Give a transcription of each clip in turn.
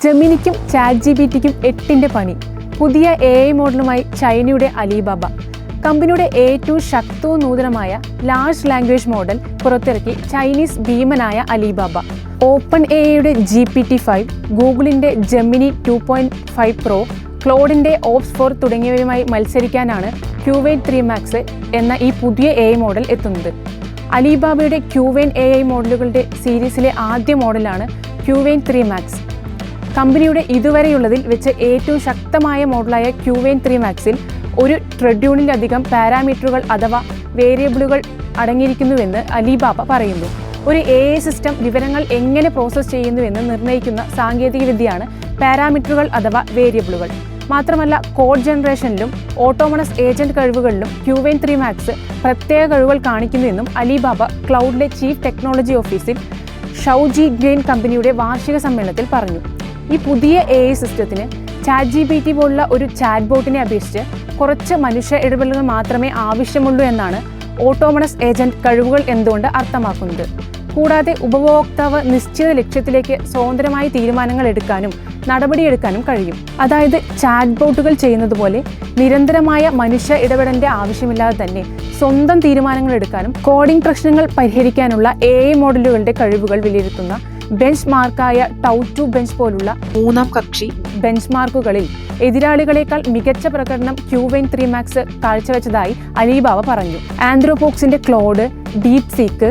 ജെമിനിക്കും ChatGPTക്കും 8ന്റെ പണി. പുതിയ AI മോഡലുമായി ചൈനയുടെ അലിബാബ. കമ്പനിയുടെ ഏറ്റവും ശക്തവും നൂതനമായ ലാർജ് ലാംഗ്വേജ് മോഡൽ പുറത്തിറക്കി ചൈനീസ് ഭീമനായ അലിബാബ. ഓപ്പൺ AIയുടെ GPT-5, ഗൂഗിളിൻ്റെ ജെമിനി 2.5 Pro, ക്ലോഡിൻ്റെ ഓപ്സ് 4 തുടങ്ങിയവയുമായി മത്സരിക്കാനാണ് Qwen 3 Max എന്ന ഈ പുതിയ AI മോഡൽ എത്തുന്നത്. അലിബാബയുടെ Qwen AI മോഡലുകളുടെ സീരീസിലെ ആദ്യ മോഡലാണ് Qwen 3 Max. കമ്പനിയുടെ ഇതുവരെയുള്ളതിൽ വെച്ച് ഏറ്റവും ശക്തമായ മോഡലായ Qwen 3 Maxൽ ഒരു ട്രില്യണിലധികം പാരാമീറ്ററുകൾ അഥവാ വേരിയബിളുകൾ അടങ്ങിയിരിക്കുന്നുവെന്ന് അലിബാബ പറയുന്നു. ഒരു AI സിസ്റ്റം വിവരങ്ങൾ എങ്ങനെ പ്രോസസ്സ് ചെയ്യുന്നുവെന്ന് നിർണ്ണയിക്കുന്ന സാങ്കേതികവിദ്യയാണ് പാരാമീറ്ററുകൾ അഥവാ വേരിയബിളുകൾ. മാത്രമല്ല, കോഡ് ജനറേഷനിലും ഓട്ടോമണസ് ഏജന്റ് കഴിവുകളിലും Qwen 3 Max പ്രത്യേക കഴിവുകൾ കാണിക്കുന്നുവെന്നും അലിബാബ ക്ലൗഡിലെ chief technology officer Zhou Jingren കമ്പനിയുടെ വാർഷിക സമ്മേളനത്തിൽ പറഞ്ഞു. ഈ പുതിയ AI സിസ്റ്റത്തിന് ChatGPT പോലുള്ള ഒരു ചാറ്റ് ബോട്ടിനെ അപേക്ഷിച്ച് കുറച്ച് മനുഷ്യ ഇടപെടലുകൾ മാത്രമേ ആവശ്യമുള്ളൂ എന്നാണ് ഓട്ടോമണസ് ഏജന്റ് കഴിവുകൾ എന്തുകൊണ്ട് അർത്ഥമാക്കുന്നത്. കൂടാതെ ഉപഭോക്താവ് നിശ്ചിത ലക്ഷ്യത്തിലേക്ക് സ്വതന്ത്രമായി തീരുമാനങ്ങൾ എടുക്കാനും നടപടിയെടുക്കാനും കഴിയും. അതായത് ചാറ്റ് ബോട്ടുകൾ ചെയ്യുന്നത് പോലെ നിരന്തരമായ മനുഷ്യ ഇടപെടലിന്റെ ആവശ്യമില്ലാതെ തന്നെ സ്വന്തം തീരുമാനങ്ങൾ എടുക്കാനും കോഡിംഗ് പ്രശ്നങ്ങൾ പരിഹരിക്കാനുള്ള AI മോഡലുകളുടെ കഴിവുകൾ വിലയിരുത്തുന്ന ബെഞ്ച് മാർക്കായ ടൗ2 ബെഞ്ച് പോലുള്ള മൂന്നാം കക്ഷി ബെഞ്ച് മാർക്കുകളിൽ എതിരാളികളെക്കാൾ മികച്ച പ്രകടനം Qwen 3 Max കാഴ്ചവെച്ചതായി അലിബാബ പറഞ്ഞു. ആന്ത്രോപോക്സിന്റെ ക്ലോഡ്, ഡീപ് സീക്ക്,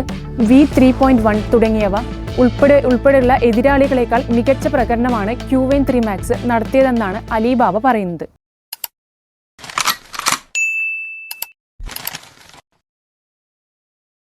V3.1 തുടങ്ങിയവ ഉൾപ്പെടെയുള്ള എതിരാളികളെക്കാൾ മികച്ച പ്രകടനമാണ് Qwen 3 Max നടത്തിയതെന്നാണ് അലിബാബ പറയുന്നത്.